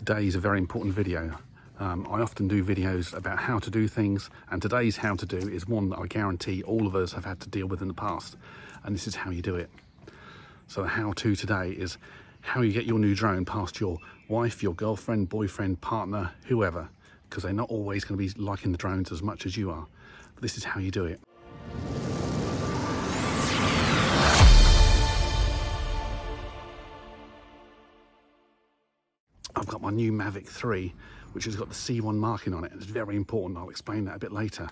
today is a very important video. I often do videos about how to do things, and today's how to do is one that I guarantee all of us have had to deal with in the past, and this is how you do it. So the how-to today is how you get your new drone past your wife, your girlfriend, boyfriend, partner, whoever, because they're not always going to be liking the drones as much as you are. But this is how you do it. I've got my new Mavic 3, which has got the C1 marking on it, and it's very important. I'll explain that a bit later.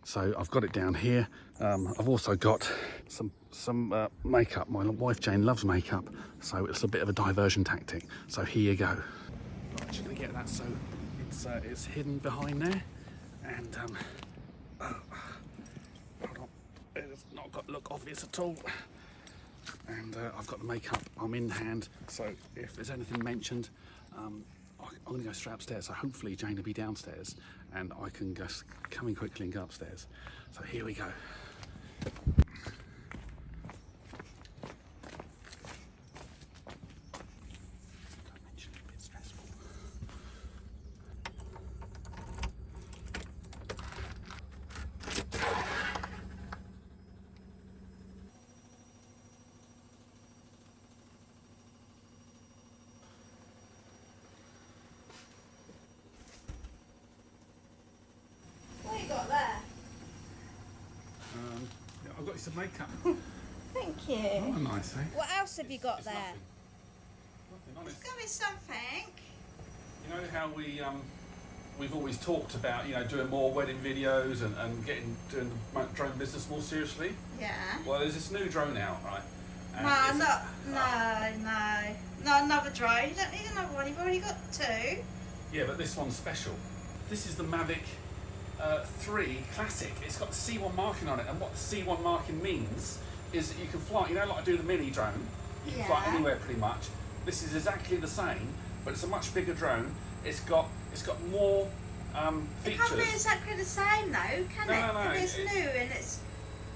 So I've got it down here. I've also got some makeup. My wife Jane loves makeup, so it's a bit of a diversion tactic. So here you go. I'm actually going to get that so it's hidden behind there, and hold on, it's not got to look obvious at all. And I've got the makeup. I'm in hand, so if there's anything mentioned, I'm going to go straight upstairs. So hopefully Jane will be downstairs, and I can just come in quickly and go upstairs. So here we go. I've got you some makeup. Thank you. Oh, nice, eh? What else have you got there? Nothing, honest. It's got me something. You know how we've always talked about, you know, doing more wedding videos and doing the drone business more seriously? Yeah. Well, there's this new drone out, right? And No, another drone. You don't need another one. You've already got two. Yeah, but this one's special. This is the Mavic 3 Classic. It's got the C1 marking on it, and what the C1 marking means is that you can fly, you know, like I do the mini drone, you can fly anywhere pretty much. This is exactly the same, but it's a much bigger drone. It's got more features. It can't be exactly the same though, can it? No. It's new and it's...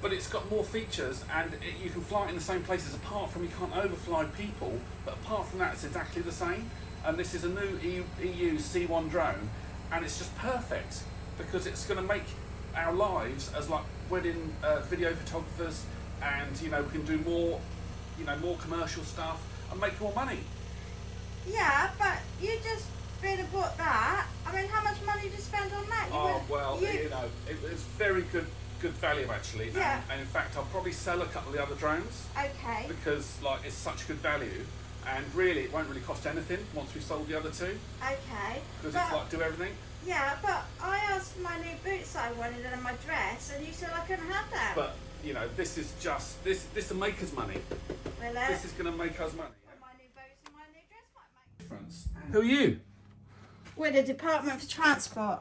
But it's got more features, and you can fly it in the same places, apart from you can't overfly people, but apart from that it's exactly the same. And this is a new EU C1 drone, and it's just perfect, because it's going to make our lives as like wedding video photographers, and you know, we can do more, you know, more commercial stuff and make more money. Yeah, but you just really bought that. I mean, how much money did you spend on that? You know, it's very good value actually. Yeah. And in fact, I'll probably sell a couple of the other drones. Okay. Because like it's such good value, and really it won't really cost anything once we've sold the other two. Okay. Because it's like do everything. Yeah, but I asked for my new boots that I wanted and my dress, and you said I couldn't have them. But you know, this is just this will make us money. Will it? This is going to make us money. My new boots and my new dress might make difference. Who are you? We're the Department for Transport.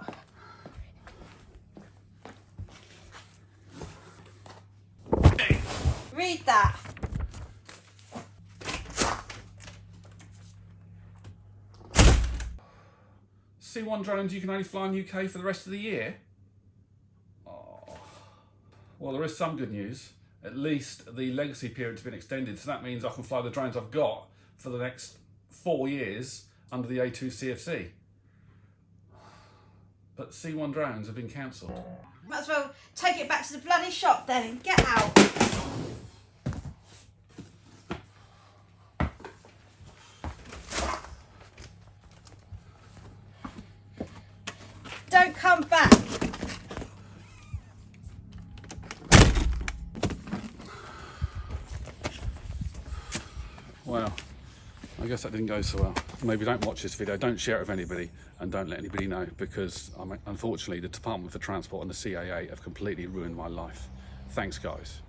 Hey. Read that. C1 drones you can only fly in the UK for the rest of the year? Oh. Well, there is some good news. At least the legacy period's been extended, so that means I can fly the drones I've got for the next 4 years under the A2 CFC. But C1 drones have been cancelled. Might as well take it back to the bloody shop then and get out. Don't come back. Well, I guess that didn't go so well. Maybe don't watch this video, don't share it with anybody, and don't let anybody know, because unfortunately the Department for Transport and the CAA have completely ruined my life. Thanks guys.